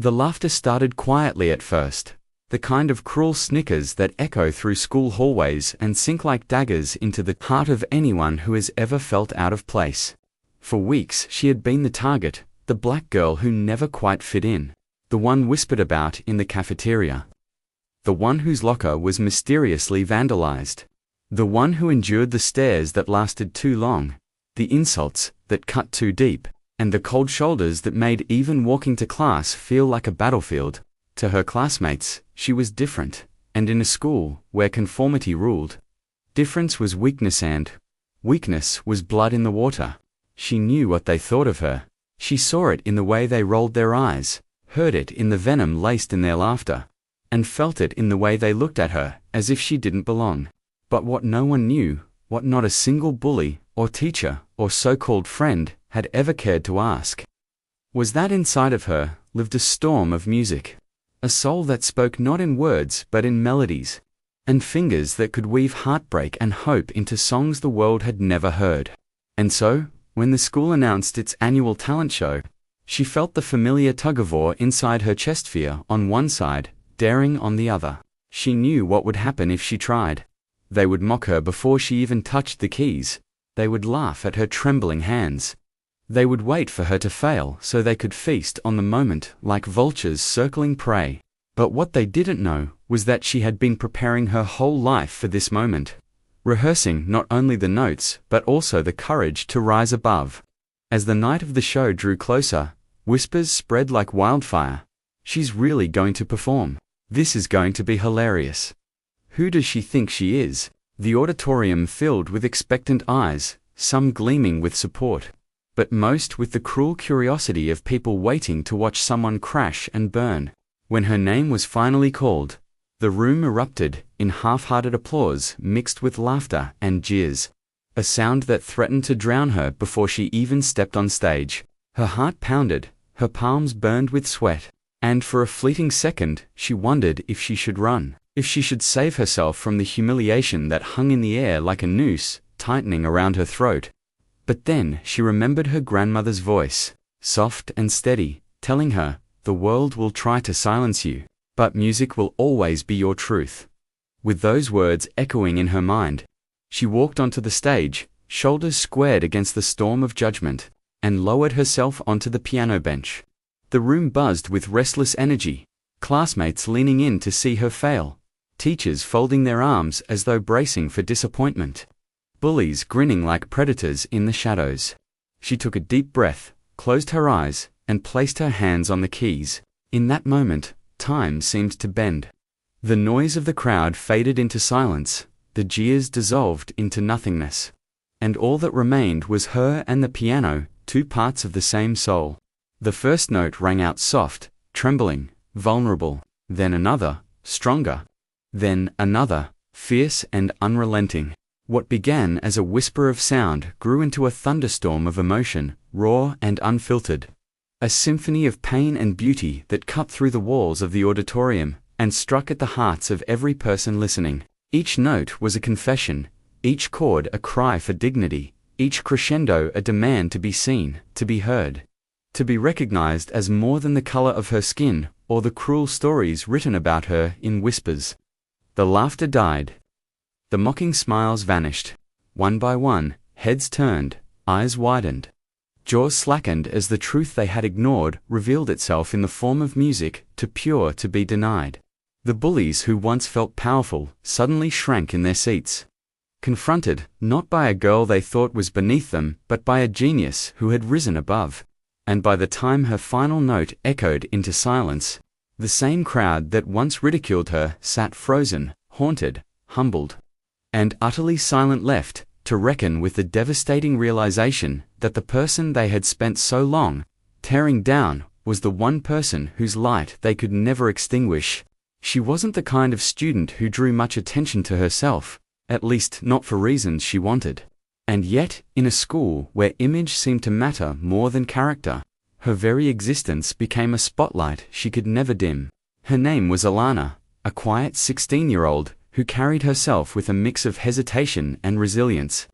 The laughter started quietly at first, the kind of cruel snickers that echo through school hallways and sink like daggers into the heart of anyone who has ever felt out of place. For weeks she had been the target, the black girl who never quite fit in, the one whispered about in the cafeteria, the one whose locker was mysteriously vandalized, the one who endured the stares that lasted too long, the insults that cut too deep, and the cold shoulders that made even walking to class feel like a battlefield. To her classmates, she was different, and in a school where conformity ruled, difference was weakness and weakness was blood in the water. She knew what they thought of her. She saw it in the way they rolled their eyes, heard it in the venom laced in their laughter, and felt it in the way they looked at her as if she didn't belong. But what no one knew, what not a single bully or teacher or so-called friend had ever cared to ask, was that inside of her lived a storm of music, a soul that spoke not in words but in melodies, and fingers that could weave heartbreak and hope into songs the world had never heard. And so, when the school announced its annual talent show, she felt the familiar tug-of-war inside her chest, fear on one side, daring on the other. She knew what would happen if she tried. They would mock her before she even touched the keys. They would laugh at her trembling hands. They would wait for her to fail so they could feast on the moment like vultures circling prey. But what they didn't know was that she had been preparing her whole life for this moment, rehearsing not only the notes but also the courage to rise above. As the night of the show drew closer, whispers spread like wildfire. She's really going to perform. This is going to be hilarious. Who does she think she is? The auditorium filled with expectant eyes, some gleaming with support, but most with the cruel curiosity of people waiting to watch someone crash and burn. When her name was finally called, the room erupted in half-hearted applause mixed with laughter and jeers, a sound that threatened to drown her before she even stepped on stage. Her heart pounded, her palms burned with sweat, and for a fleeting second she wondered if she should run, if she should save herself from the humiliation that hung in the air like a noose, tightening around her throat. But then she remembered her grandmother's voice, soft and steady, telling her, "The world will try to silence you, but music will always be your truth." With those words echoing in her mind, she walked onto the stage, shoulders squared against the storm of judgment, and lowered herself onto the piano bench. The room buzzed with restless energy, classmates leaning in to see her fail, teachers folding their arms as though bracing for disappointment, bullies grinning like predators in the shadows. She took a deep breath, closed her eyes, and placed her hands on the keys. In that moment, time seemed to bend. The noise of the crowd faded into silence, the jeers dissolved into nothingness, and all that remained was her and the piano, two parts of the same soul. The first note rang out soft, trembling, vulnerable, then another, stronger, then another, fierce and unrelenting. What began as a whisper of sound grew into a thunderstorm of emotion, raw and unfiltered. A symphony of pain and beauty that cut through the walls of the auditorium and struck at the hearts of every person listening. Each note was a confession, each chord a cry for dignity, each crescendo a demand to be seen, to be heard, to be recognized as more than the color of her skin or the cruel stories written about her in whispers. The laughter died. The mocking smiles vanished. One by one, heads turned, eyes widened, jaws slackened as the truth they had ignored revealed itself in the form of music, too pure to be denied. The bullies who once felt powerful suddenly shrank in their seats, confronted not by a girl they thought was beneath them but by a genius who had risen above. And by the time her final note echoed into silence, the same crowd that once ridiculed her sat frozen, haunted, humbled, and utterly silent, left to reckon with the devastating realization that the person they had spent so long tearing down was the one person whose light they could never extinguish. She wasn't the kind of student who drew much attention to herself, at least not for reasons she wanted. And yet, in a school where image seemed to matter more than character, her very existence became a spotlight she could never dim. Her name was Alana, a quiet 16-year-old who carried herself with a mix of hesitation and resilience.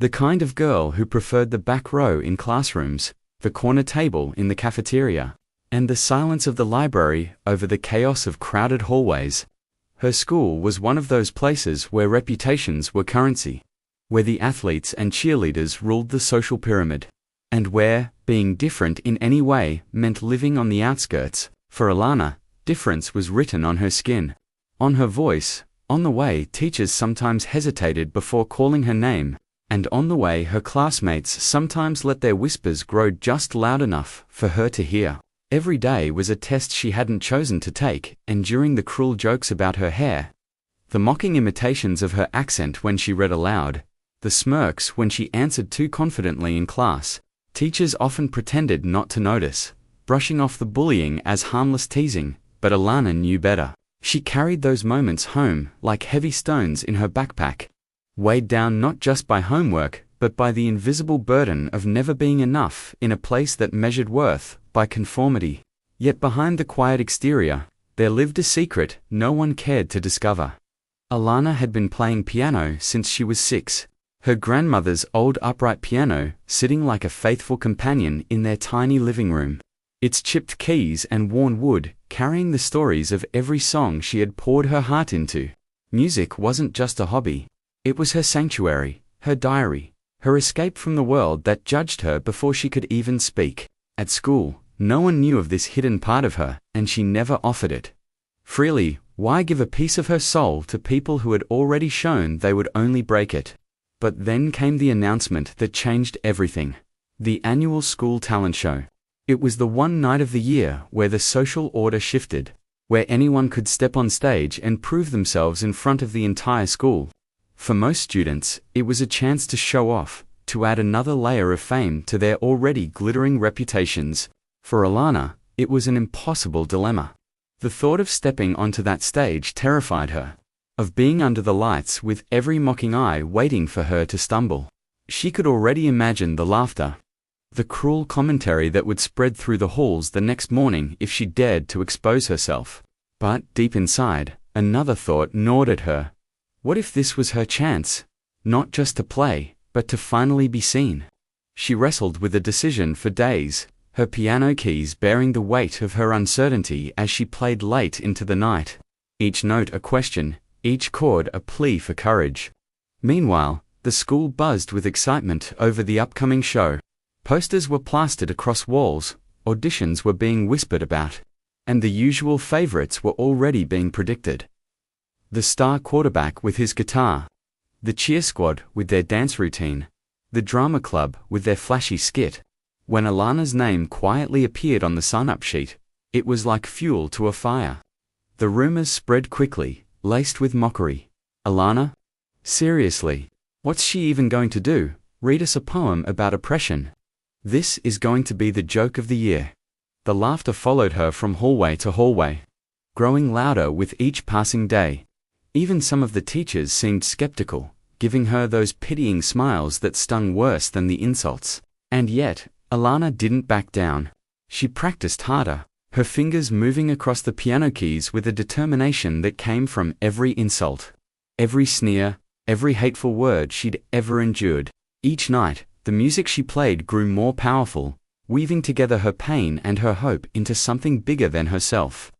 The kind of girl who preferred the back row in classrooms, the corner table in the cafeteria, and the silence of the library over the chaos of crowded hallways. Her school was one of those places where reputations were currency, where the athletes and cheerleaders ruled the social pyramid, and where being different in any way meant living on the outskirts. For Alana, difference was written on her skin, on her voice, on the way teachers sometimes hesitated before calling her name, and on the way her classmates sometimes let their whispers grow just loud enough for her to hear. Every day was a test she hadn't chosen to take, enduring the cruel jokes about her hair, the mocking imitations of her accent when she read aloud, the smirks when she answered too confidently in class. Teachers often pretended not to notice, brushing off the bullying as harmless teasing, but Alana knew better. She carried those moments home like heavy stones in her backpack, weighed down not just by homework, but by the invisible burden of never being enough in a place that measured worth by conformity. Yet behind the quiet exterior, there lived a secret no one cared to discover. Alana had been playing piano since she was 6, her grandmother's old upright piano sitting like a faithful companion in their tiny living room, its chipped keys and worn wood carrying the stories of every song she had poured her heart into. Music wasn't just a hobby, it was her sanctuary, her diary, her escape from the world that judged her before she could even speak. At school, no one knew of this hidden part of her, and she never offered it freely. Why give a piece of her soul to people who had already shown they would only break it? But then came the announcement that changed everything. The annual school talent show. It was the one night of the year where the social order shifted, where anyone could step on stage and prove themselves in front of the entire school. For most students, it was a chance to show off, to add another layer of fame to their already glittering reputations. For Alana, it was an impossible dilemma. The thought of stepping onto that stage terrified her, of being under the lights with every mocking eye waiting for her to stumble. She could already imagine the laughter, the cruel commentary that would spread through the halls the next morning if she dared to expose herself. But deep inside, another thought gnawed at her. What if this was her chance? Not just to play, but to finally be seen. She wrestled with the decision for days, her piano keys bearing the weight of her uncertainty as she played late into the night. Each note a question, each chord a plea for courage. Meanwhile, the school buzzed with excitement over the upcoming show. Posters were plastered across walls, auditions were being whispered about, and the usual favorites were already being predicted. The star quarterback with his guitar, the cheer squad with their dance routine, the drama club with their flashy skit. When Alana's name quietly appeared on the sign-up sheet, it was like fuel to a fire. The rumors spread quickly, laced with mockery. Alana? Seriously? What's she even going to do? Read us a poem about oppression? This is going to be the joke of the year. The laughter followed her from hallway to hallway, growing louder with each passing day. Even some of the teachers seemed skeptical, giving her those pitying smiles that stung worse than the insults. And yet, Alana didn't back down. She practiced harder, her fingers moving across the piano keys with a determination that came from every insult, every sneer, every hateful word she'd ever endured. Each night, the music she played grew more powerful, weaving together her pain and her hope into something bigger than herself.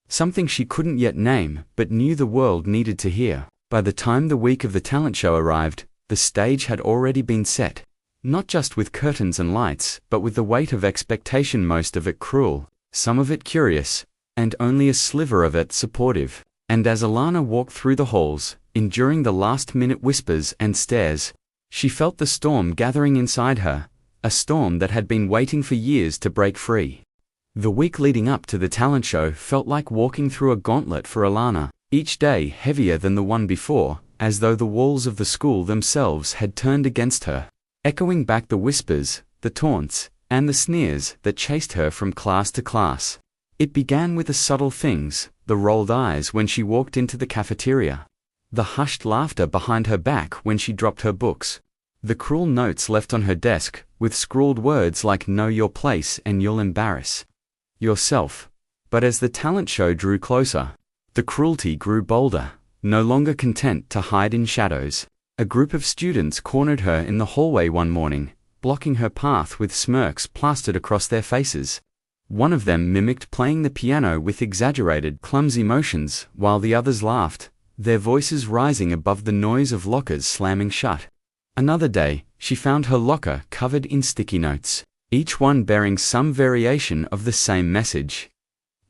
Something she couldn't yet name, but knew the world needed to hear. By the time the week of the talent show arrived, the stage had already been set. Not just with curtains and lights, but with the weight of expectation, most of it cruel, some of it curious, and only a sliver of it supportive. And as Alana walked through the halls, enduring the last-minute whispers and stares, she felt the storm gathering inside her, a storm that had been waiting for years to break free. The week leading up to the talent show felt like walking through a gauntlet for Alana, each day heavier than the one before, as though the walls of the school themselves had turned against her, echoing back the whispers, the taunts, and the sneers that chased her from class to class. It began with the subtle things, the rolled eyes when she walked into the cafeteria, the hushed laughter behind her back when she dropped her books, the cruel notes left on her desk, with scrawled words like "Know your place and you'll embarrass yourself." But as the talent show drew closer, the cruelty grew bolder. No longer content to hide in shadows, a group of students cornered her in the hallway one morning, blocking her path with smirks plastered across their faces. One of them mimicked playing the piano with exaggerated, clumsy motions, while the others laughed, their voices rising above the noise of lockers slamming shut. Another day, she found her locker covered in sticky notes, each one bearing some variation of the same message.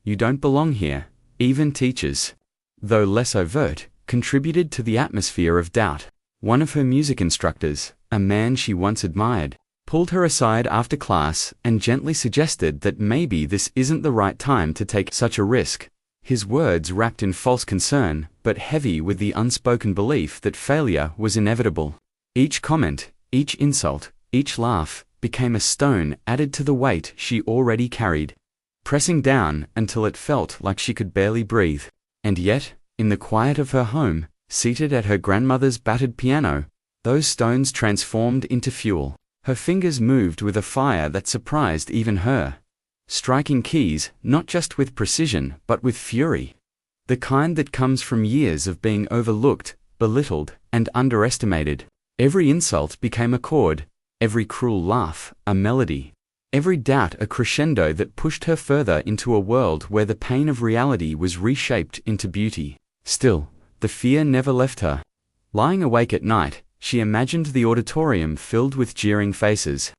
You don't belong here. Even teachers, though less overt, contributed to the atmosphere of doubt. One of her music instructors, a man she once admired, pulled her aside after class and gently suggested that maybe this isn't the right time to take such a risk. His words wrapped in false concern, but heavy with the unspoken belief that failure was inevitable. Each comment, each insult, each laugh, became a stone added to the weight she already carried, pressing down until it felt like she could barely breathe. And yet, in the quiet of her home, seated at her grandmother's battered piano, those stones transformed into fuel. Her fingers moved with a fire that surprised even her, striking keys not just with precision but with fury, the kind that comes from years of being overlooked, belittled, and underestimated. Every insult became a chord, every cruel laugh a melody, every doubt a crescendo that pushed her further into a world where the pain of reality was reshaped into beauty. Still, the fear never left her. Lying awake at night, she imagined the auditorium filled with jeering faces,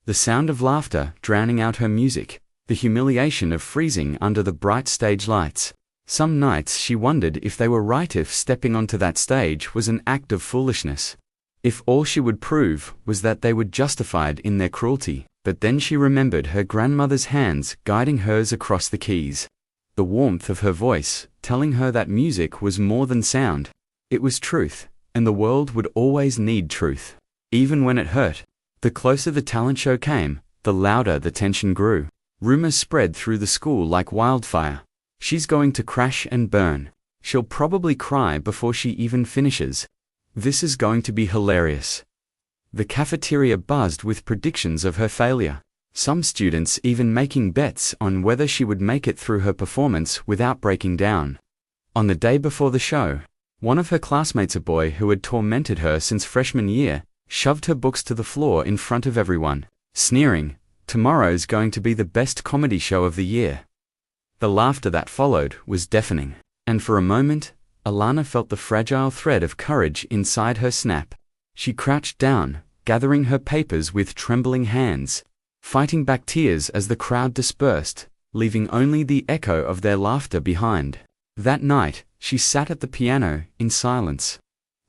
the sound of laughter drowning out her music, the humiliation of freezing under the bright stage lights. Some nights she wondered if they were right, if stepping onto that stage was an act of foolishness, if all she would prove was that they were justified in their cruelty. But then she remembered her grandmother's hands guiding hers across the keys, the warmth of her voice telling her that music was more than sound. It was truth, and the world would always need truth, even when it hurt. The closer the talent show came, the louder the tension grew. Rumors spread through the school like wildfire. She's going to crash and burn. She'll probably cry before she even finishes. This is going to be hilarious. The cafeteria buzzed with predictions of her failure, some students even making bets on whether she would make it through her performance without breaking down. On the day before the show, one of her classmates, a boy who had tormented her since freshman year, shoved her books to the floor in front of everyone, sneering, "Tomorrow's going to be the best comedy show of the year." The laughter that followed was deafening, and for a moment, Alana felt the fragile thread of courage inside her snap. She crouched down, gathering her papers with trembling hands, fighting back tears as the crowd dispersed, leaving only the echo of their laughter behind. That night, she sat at the piano in silence,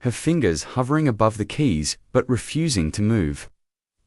her fingers hovering above the keys but refusing to move,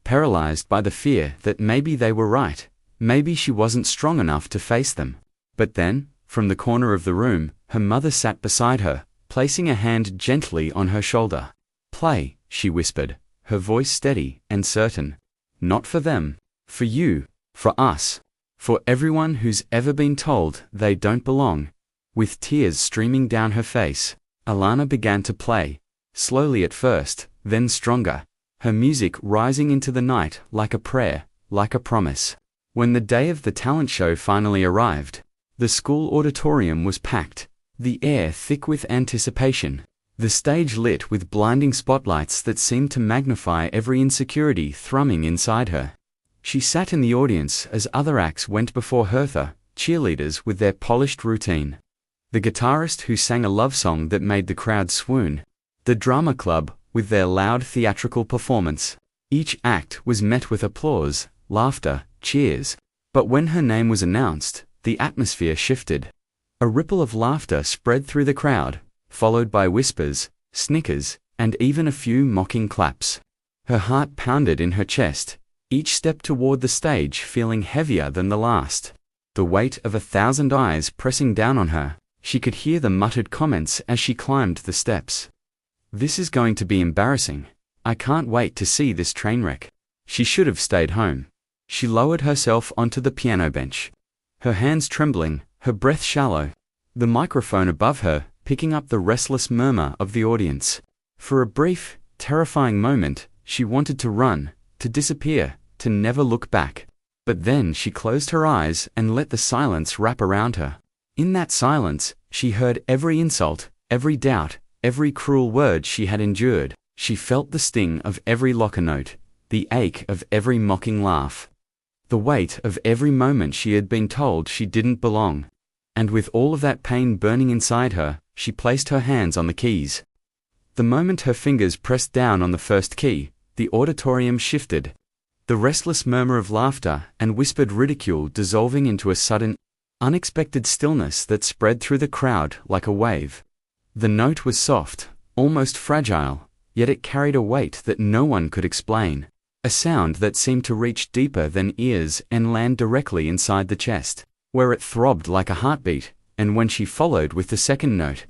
paralyzed by the fear that maybe they were right, maybe she wasn't strong enough to face them. But then, from the corner of the room, her mother sat beside her, placing a hand gently on her shoulder. "Play," she whispered, her voice steady and certain. "Not for them. For you. For us. For everyone who's ever been told they don't belong." With tears streaming down her face, Alana began to play, slowly at first, then stronger, her music rising into the night like a prayer, like a promise. When the day of the talent show finally arrived, the school auditorium was packed, the air thick with anticipation, the stage lit with blinding spotlights that seemed to magnify every insecurity thrumming inside her. She sat in the audience as other acts went before her, the cheerleaders with their polished routine, the guitarist who sang a love song that made the crowd swoon, the drama club with their loud theatrical performance. Each act was met with applause, laughter, cheers. But when her name was announced, the atmosphere shifted. A ripple of laughter spread through the crowd, followed by whispers, snickers, and even a few mocking claps. Her heart pounded in her chest, each step toward the stage feeling heavier than the last, the weight of 1,000 eyes pressing down on her. She could hear the muttered comments as she climbed the steps. "This is going to be embarrassing. I can't wait to see this train wreck." She should have stayed home. She lowered herself onto the piano bench, her hands trembling, her breath shallow, the microphone above her picking up the restless murmur of the audience. For a brief, terrifying moment, she wanted to run, to disappear, to never look back. But then she closed her eyes and let the silence wrap around her. In that silence, she heard every insult, every doubt, every cruel word she had endured. She felt the sting of every locker note, the ache of every mocking laugh. The weight of every moment she had been told she didn't belong. And with all of that pain burning inside her, she placed her hands on the keys. The moment her fingers pressed down on the first key, the auditorium shifted. The restless murmur of laughter and whispered ridicule dissolving into a sudden, unexpected stillness that spread through the crowd like a wave. The note was soft, almost fragile, yet it carried a weight that no one could explain. A sound that seemed to reach deeper than ears and land directly inside the chest, where it throbbed like a heartbeat, and when she followed with the second note,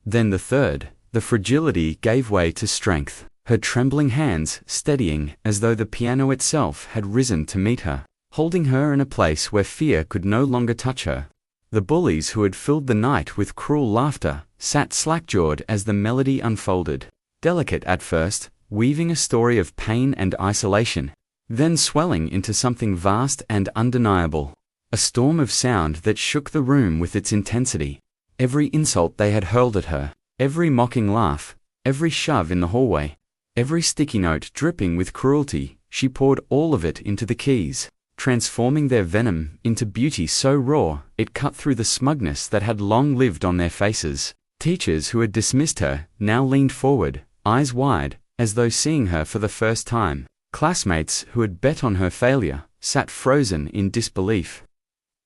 then the third, the fragility gave way to strength, her trembling hands steadying as though the piano itself had risen to meet her, holding her in a place where fear could no longer touch her. The bullies who had filled the night with cruel laughter sat slack-jawed as the melody unfolded, delicate at first, weaving a story of pain and isolation, then swelling into something vast and undeniable. A storm of sound that shook the room with its intensity. Every insult they had hurled at her, every mocking laugh, every shove in the hallway, every sticky note dripping with cruelty, she poured all of it into the keys, transforming their venom into beauty so raw it cut through the smugness that had long lived on their faces. Teachers who had dismissed her now leaned forward, eyes wide, as though seeing her for the first time. Classmates who had bet on her failure sat frozen in disbelief,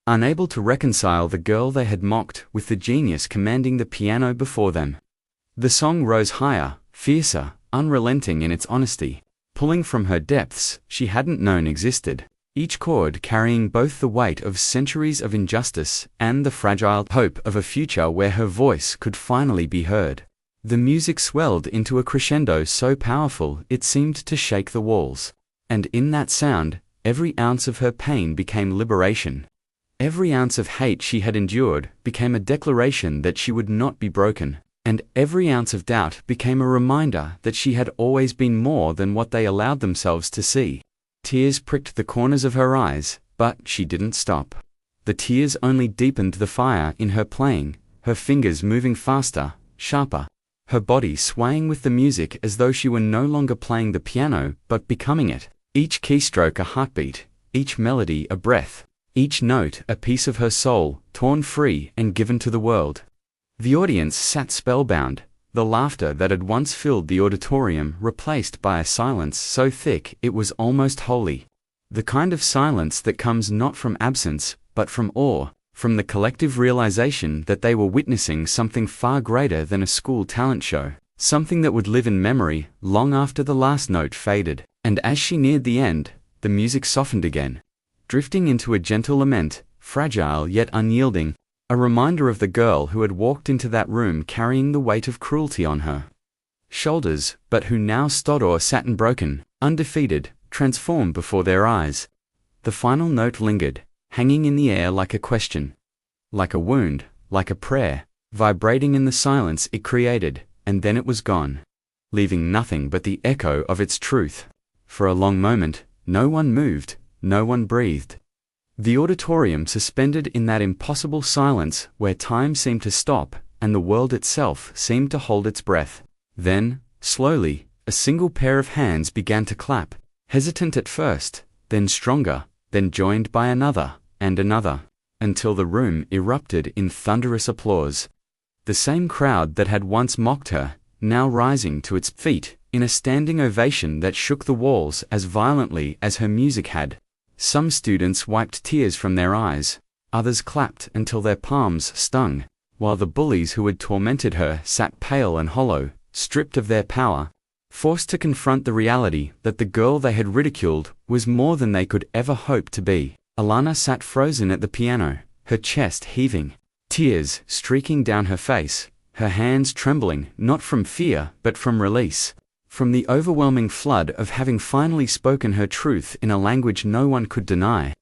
unable to reconcile the girl they had mocked with the genius commanding the piano before them. The song rose higher, fiercer, unrelenting in its honesty, pulling from her depths she hadn't known existed, each chord carrying both the weight of centuries of injustice and the fragile hope of a future where her voice could finally be heard. The music swelled into a crescendo so powerful it seemed to shake the walls. And in that sound, every ounce of her pain became liberation. Every ounce of hate she had endured became a declaration that she would not be broken. And every ounce of doubt became a reminder that she had always been more than what they allowed themselves to see. Tears pricked the corners of her eyes, but she didn't stop. The tears only deepened the fire in her playing, her fingers moving faster, sharper, her body swaying with the music as though she were no longer playing the piano but becoming it, each keystroke a heartbeat, each melody a breath, each note a piece of her soul, torn free and given to the world. The audience sat spellbound, the laughter that had once filled the auditorium replaced by a silence so thick it was almost holy. The kind of silence that comes not from absence, but from awe, from the collective realization that they were witnessing something far greater than a school talent show, something that would live in memory long after the last note faded. And as she neared the end, the music softened again, drifting into a gentle lament, fragile yet unyielding, a reminder of the girl who had walked into that room carrying the weight of cruelty on her shoulders, but who now stood or sat broken, undefeated, transformed before their eyes. The final note lingered, hanging in the air like a question, like a wound, like a prayer, vibrating in the silence it created, and then it was gone, leaving nothing but the echo of its truth. For a long moment, no one moved, no one breathed. The auditorium suspended in that impossible silence where time seemed to stop and the world itself seemed to hold its breath. Then, slowly, a single pair of hands began to clap, hesitant at first, then stronger, then joined by another and another, until the room erupted in thunderous applause. The same crowd that had once mocked her, now rising to its feet in a standing ovation that shook the walls as violently as her music had. Some students wiped tears from their eyes, others clapped until their palms stung, while the bullies who had tormented her sat pale and hollow, stripped of their power, forced to confront the reality that the girl they had ridiculed was more than they could ever hope to be. Alana sat frozen at the piano, her chest heaving, tears streaking down her face, her hands trembling not from fear but from release, from the overwhelming flood of having finally spoken her truth in a language no one could deny.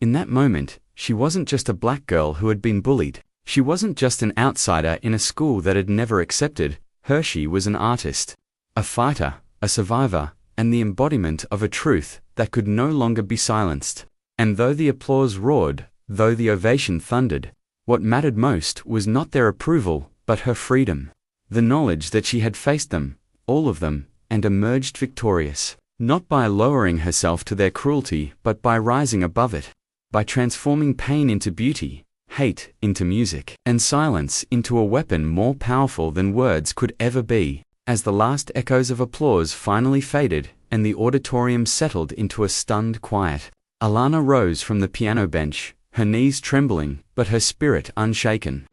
In that moment, she wasn't just a black girl who had been bullied. She wasn't just an outsider in a school that had never accepted her. She was an artist, a fighter, a survivor, and the embodiment of a truth that could no longer be silenced. And though the applause roared, though the ovation thundered, what mattered most was not their approval, but her freedom. The knowledge that she had faced them, all of them, and emerged victorious. Not by lowering herself to their cruelty, but by rising above it. By transforming pain into beauty, hate into music, and silence into a weapon more powerful than words could ever be. As the last echoes of applause finally faded, and the auditorium settled into a stunned quiet, Alana rose from the piano bench, her knees trembling, but her spirit unshaken.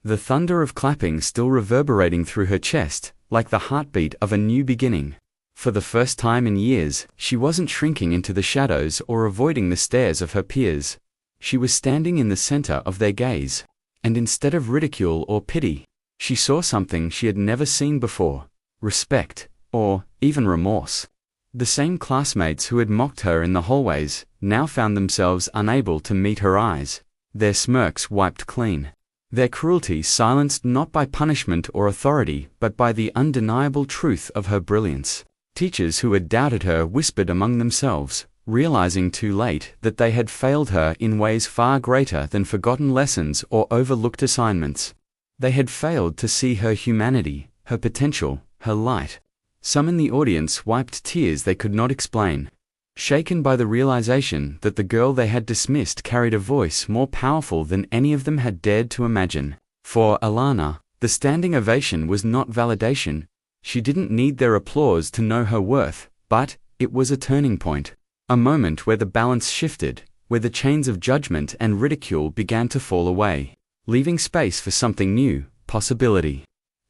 The thunder of clapping still reverberating through her chest, like the heartbeat of a new beginning. For the first time in years, she wasn't shrinking into the shadows or avoiding the stares of her peers. She was standing in the center of their gaze. And instead of ridicule or pity, she saw something she had never seen before: respect, or even remorse. The same classmates who had mocked her in the hallways now found themselves unable to meet her eyes, their smirks wiped clean. Their cruelty silenced not by punishment or authority, but by the undeniable truth of her brilliance. Teachers who had doubted her whispered among themselves, realizing too late that they had failed her in ways far greater than forgotten lessons or overlooked assignments. They had failed to see her humanity, her potential, her light. Some in the audience wiped tears they could not explain, shaken by the realization that the girl they had dismissed carried a voice more powerful than any of them had dared to imagine. For Alana, the standing ovation was not validation. She didn't need their applause to know her worth, but it was a turning point. A moment where the balance shifted, where the chains of judgment and ridicule began to fall away, leaving space for something new, possibility.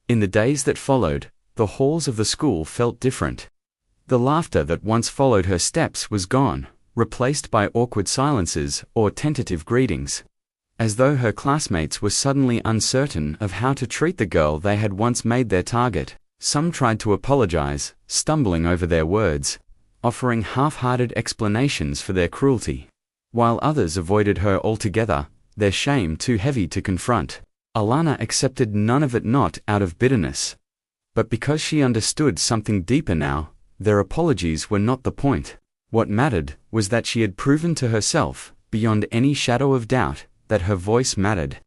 In the days that followed, the halls of the school felt different. The laughter that once followed her steps was gone, replaced by awkward silences or tentative greetings. As though her classmates were suddenly uncertain of how to treat the girl they had once made their target. Some tried to apologize, stumbling over their words, offering half-hearted explanations for their cruelty, while others avoided her altogether, their shame too heavy to confront. Alana accepted none of it, not out of bitterness, but because she understood something deeper now. Their apologies were not the point. What mattered was that she had proven to herself, beyond any shadow of doubt, that her voice mattered,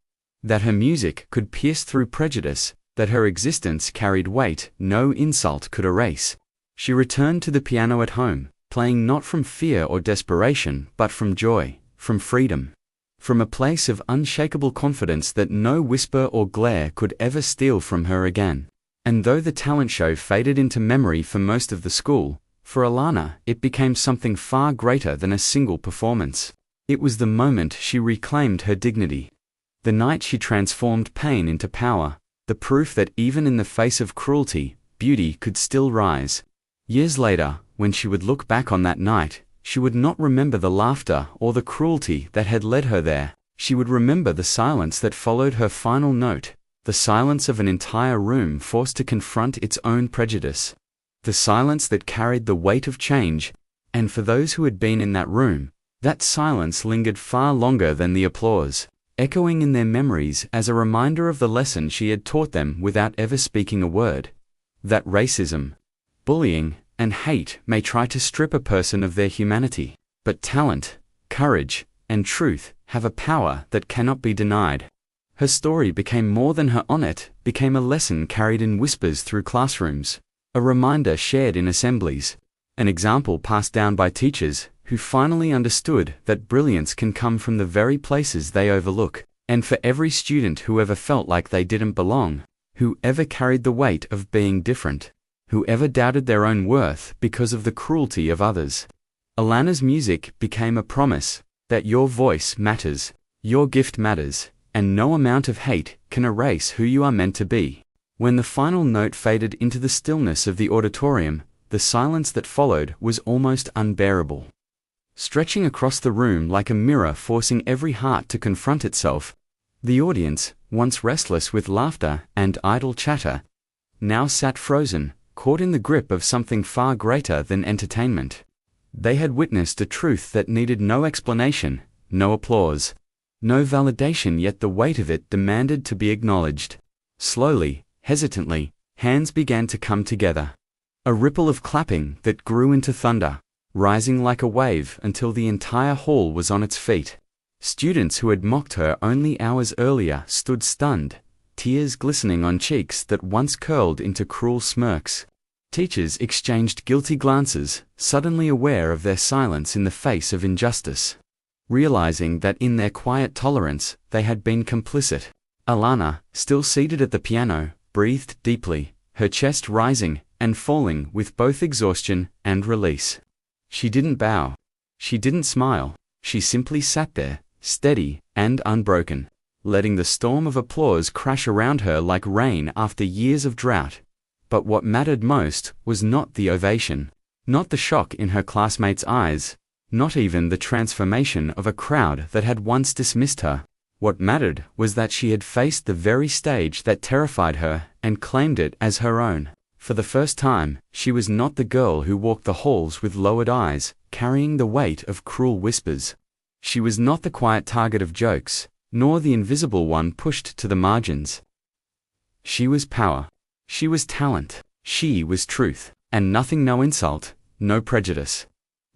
that her music could pierce through prejudice, that her existence carried weight no insult could erase. She returned to the piano at home, playing not from fear or desperation, but from joy, from freedom, from a place of unshakable confidence that no whisper or glare could ever steal from her again. And though the talent show faded into memory for most of the school, for Alana it became something far greater than a single performance. It was the moment she reclaimed her dignity, the night she transformed pain into power, the proof that even in the face of cruelty, beauty could still rise. Years later, when she would look back on that night, she would not remember the laughter or the cruelty that had led her there. She would remember the silence that followed her final note, the silence of an entire room forced to confront its own prejudice, the silence that carried the weight of change. And for those who had been in that room, that silence lingered far longer than the applause, echoing in their memories as a reminder of the lesson she had taught them without ever speaking a word: that racism, bullying, and hate may try to strip a person of their humanity, but talent, courage, and truth have a power that cannot be denied. Her story became more than her onnet, became a lesson carried in whispers through classrooms, a reminder shared in assemblies, an example passed down by teachers who finally understood that brilliance can come from the very places they overlook. And for every student who ever felt like they didn't belong, who ever carried the weight of being different, who ever doubted their own worth because of the cruelty of others, Alana's music became a promise that your voice matters, your gift matters, and no amount of hate can erase who you are meant to be. When the final note faded into the stillness of the auditorium, the silence that followed was almost unbearable. Stretching across the room like a mirror forcing every heart to confront itself, the audience, once restless with laughter and idle chatter, now sat frozen, caught in the grip of something far greater than entertainment. They had witnessed a truth that needed no explanation, no applause, no validation, yet the weight of it demanded to be acknowledged. Slowly, hesitantly, hands began to come together. A ripple of clapping that grew into thunder, rising like a wave until the entire hall was on its feet. Students who had mocked her only hours earlier stood stunned, tears glistening on cheeks that once curled into cruel smirks. Teachers exchanged guilty glances, suddenly aware of their silence in the face of injustice. Realizing that in their quiet tolerance, they had been complicit. Alana, still seated at the piano, breathed deeply, her chest rising and falling with both exhaustion and release. She didn't bow. She didn't smile. She simply sat there, steady and unbroken, letting the storm of applause crash around her like rain after years of drought. But what mattered most was not the ovation, not the shock in her classmates' eyes, not even the transformation of a crowd that had once dismissed her. What mattered was that she had faced the very stage that terrified her and claimed it as her own. For the first time, she was not the girl who walked the halls with lowered eyes, carrying the weight of cruel whispers. She was not the quiet target of jokes, nor the invisible one pushed to the margins. She was power. She was talent. She was truth. And nothing, no insult, no prejudice,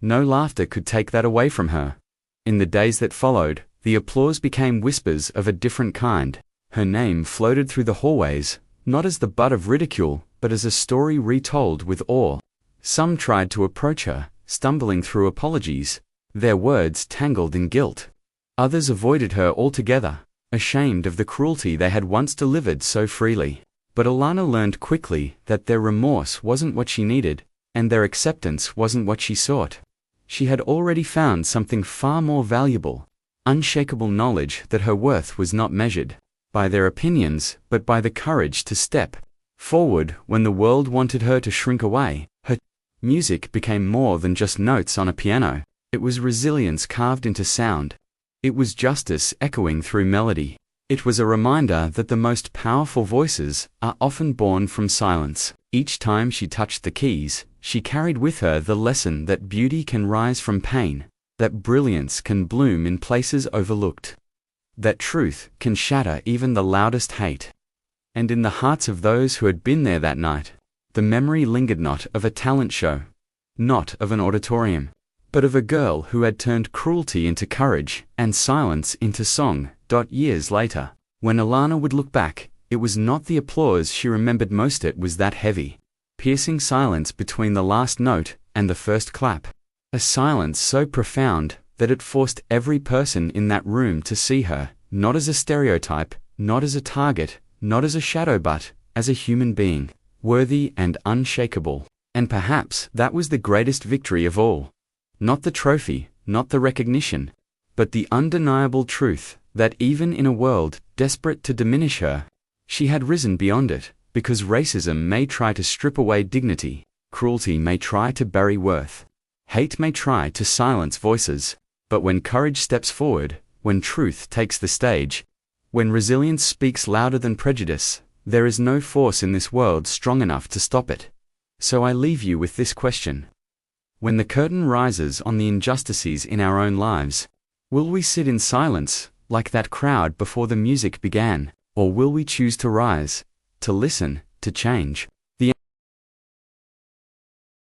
no laughter could take that away from her. In the days that followed, the applause became whispers of a different kind. Her name floated through the hallways, not as the butt of ridicule, but as a story retold with awe. Some tried to approach her, stumbling through apologies, their words tangled in guilt. Others avoided her altogether, ashamed of the cruelty they had once delivered so freely. But Alana learned quickly that their remorse wasn't what she needed, and their acceptance wasn't what she sought. She had already found something far more valuable, unshakable knowledge that her worth was not measured by their opinions, but by the courage to step forward when the world wanted her to shrink away. Her music became more than just notes on a piano. It was resilience carved into sound. It was justice echoing through melody. It was a reminder that the most powerful voices are often born from silence. Each time she touched the keys, she carried with her the lesson that beauty can rise from pain, that brilliance can bloom in places overlooked, that truth can shatter even the loudest hate. And in the hearts of those who had been there that night, the memory lingered not of a talent show, not of an auditorium, but of a girl who had turned cruelty into courage and silence into song. Years later, when Alana would look back, it was not the applause she remembered most, it was that heavy, piercing silence between the last note and the first clap. A silence so profound that it forced every person in that room to see her, not as a stereotype, not as a target, not as a shadow, but as a human being, worthy and unshakable. And perhaps that was the greatest victory of all. Not the trophy, not the recognition, but the undeniable truth that even in a world desperate to diminish her, she had risen beyond it, because racism may try to strip away dignity, cruelty may try to bury worth, hate may try to silence voices, but when courage steps forward, when truth takes the stage, when resilience speaks louder than prejudice, there is no force in this world strong enough to stop it. So I leave you with this question. When the curtain rises on the injustices in our own lives, will we sit in silence, like that crowd before the music began, or will we choose to rise, to listen, to change?